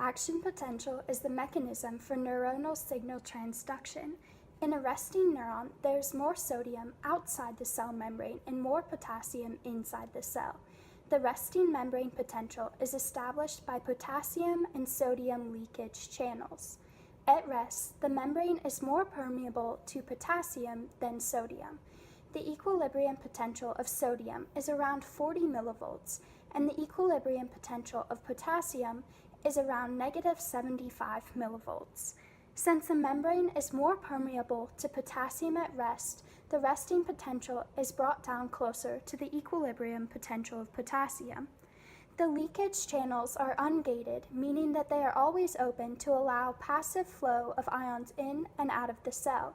action potential is the mechanism for neuronal signal transduction. In a resting neuron, there's more sodium outside the cell membrane and more potassium inside the cell. The resting membrane potential is established by potassium and sodium leakage channels. At rest, the membrane is more permeable to potassium than sodium. The equilibrium potential of sodium is around 40 millivolts, and the equilibrium potential of potassium is around -75 millivolts. Since the membrane is more permeable to potassium at rest, the resting potential is brought down closer to the equilibrium potential of potassium. The leakage channels are ungated, meaning that they are always open to allow passive flow of ions in and out of the cell.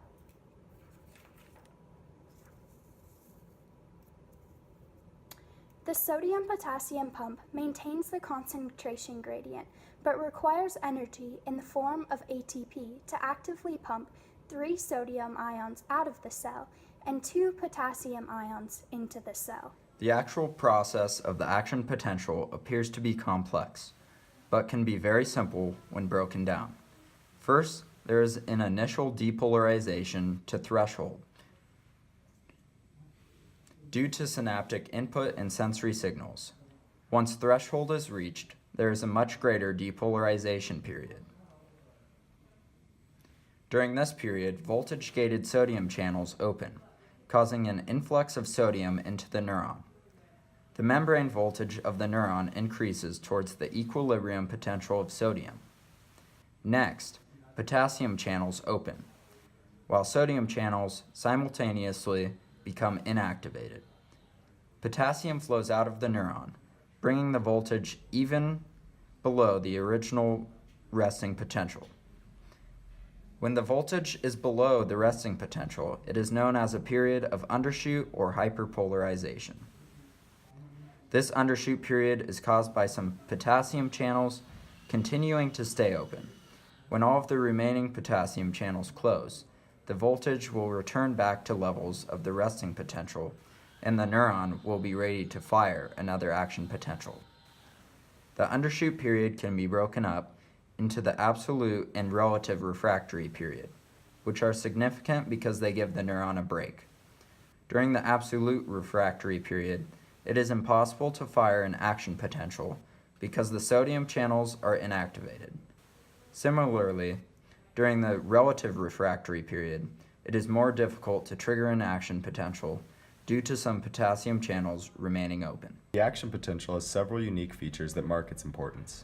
The sodium-potassium pump maintains the concentration gradient, but requires energy in the form of ATP to actively pump 3 sodium ions out of the cell and 2 potassium ions into the cell. The actual process of the action potential appears to be complex, but can be very simple when broken down. First, there is an initial depolarization to threshold due to synaptic input and sensory signals. Once threshold is reached, there is a much greater depolarization period. During this period, voltage-gated sodium channels open, causing an influx of sodium into the neuron. The membrane voltage of the neuron increases towards the equilibrium potential of sodium. Next, potassium channels open, while sodium channels simultaneously become inactivated. Potassium flows out of the neuron, bringing the voltage even below the original resting potential. When the voltage is below the resting potential, it is known as a period of undershoot or hyperpolarization. This undershoot period is caused by some potassium channels continuing to stay open. When all of the remaining potassium channels close, the voltage will return back to levels of the resting potential, and the neuron will be ready to fire another action potential. The undershoot period can be broken up into the absolute and relative refractory period, which are significant because they give the neuron a break. During the absolute refractory period, it is impossible to fire an action potential because the sodium channels are inactivated. Similarly, during the relative refractory period, it is more difficult to trigger an action potential due to some potassium channels remaining open. The action potential has several unique features that mark its importance.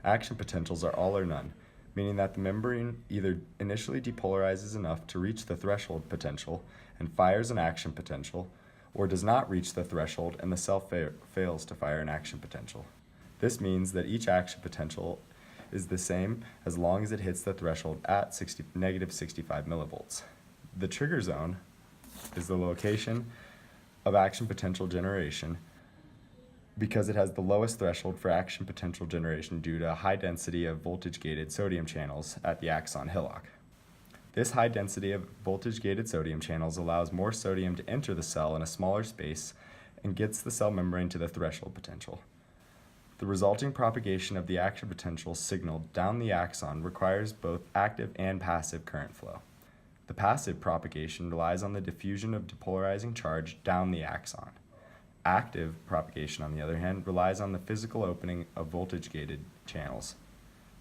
Action potentials are all or none, meaning that the membrane either initially depolarizes enough to reach the threshold potential and fires an action potential, or does not reach the threshold and the cell fails to fire an action potential. This means that each action potential is the same as long as it hits the threshold at -65 millivolts. The trigger zone is the location of action potential generation because it has the lowest threshold for action potential generation due to a high density of voltage-gated sodium channels at the axon hillock. This high density of voltage-gated sodium channels allows more sodium to enter the cell in a smaller space and gets the cell membrane to the threshold potential. The resulting propagation of the action potential signal down the axon requires both active and passive current flow. The passive propagation relies on the diffusion of depolarizing charge down the axon. Active propagation, on the other hand, relies on the physical opening of voltage-gated channels.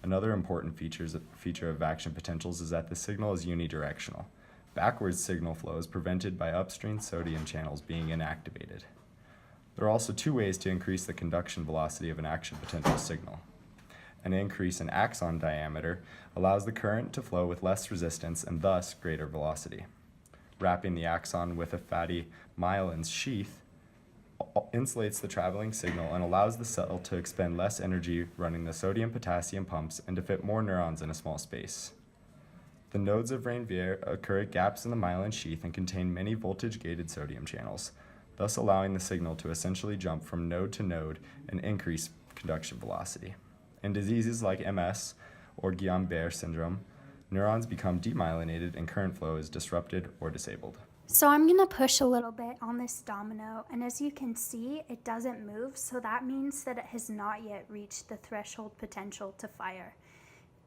Another important feature of action potentials is that the signal is unidirectional. Backwards signal flow is prevented by upstream sodium channels being inactivated. There are also 2 ways to increase the conduction velocity of an action potential signal. An increase in axon diameter allows the current to flow with less resistance and thus greater velocity. Wrapping the axon with a fatty myelin sheath insulates the traveling signal and allows the cell to expend less energy running the sodium-potassium pumps and to fit more neurons in a small space. The nodes of Ranvier occur at gaps in the myelin sheath and contain many voltage-gated sodium channels, thus allowing the signal to essentially jump from node to node and increase conduction velocity. In diseases like MS or Guillain-Barré syndrome, neurons become demyelinated and current flow is disrupted or disabled. So I'm going to push a little bit on this domino, and as you can see, it doesn't move, so that means that it has not yet reached the threshold potential to fire.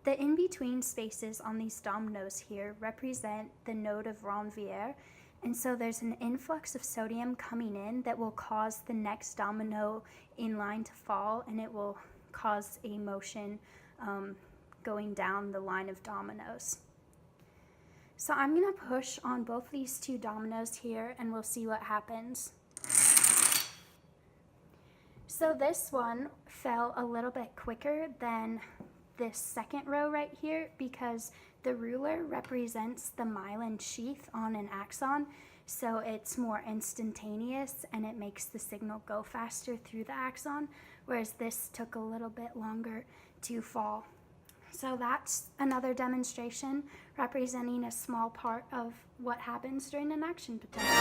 The in-between spaces on these dominoes here represent the node of Ranvier, and so there's an influx of sodium coming in that will cause the next domino in line to fall, and it will cause a motion going down the line of dominoes. So I'm going to push on both these two dominoes here and we'll see what happens. So this one fell a little bit quicker than this second row right here because the ruler represents the myelin sheath on an axon, so it's more instantaneous and it makes the signal go faster through the axon, whereas this took a little bit longer to fall. So that's another demonstration representing a small part of what happens during an action potential.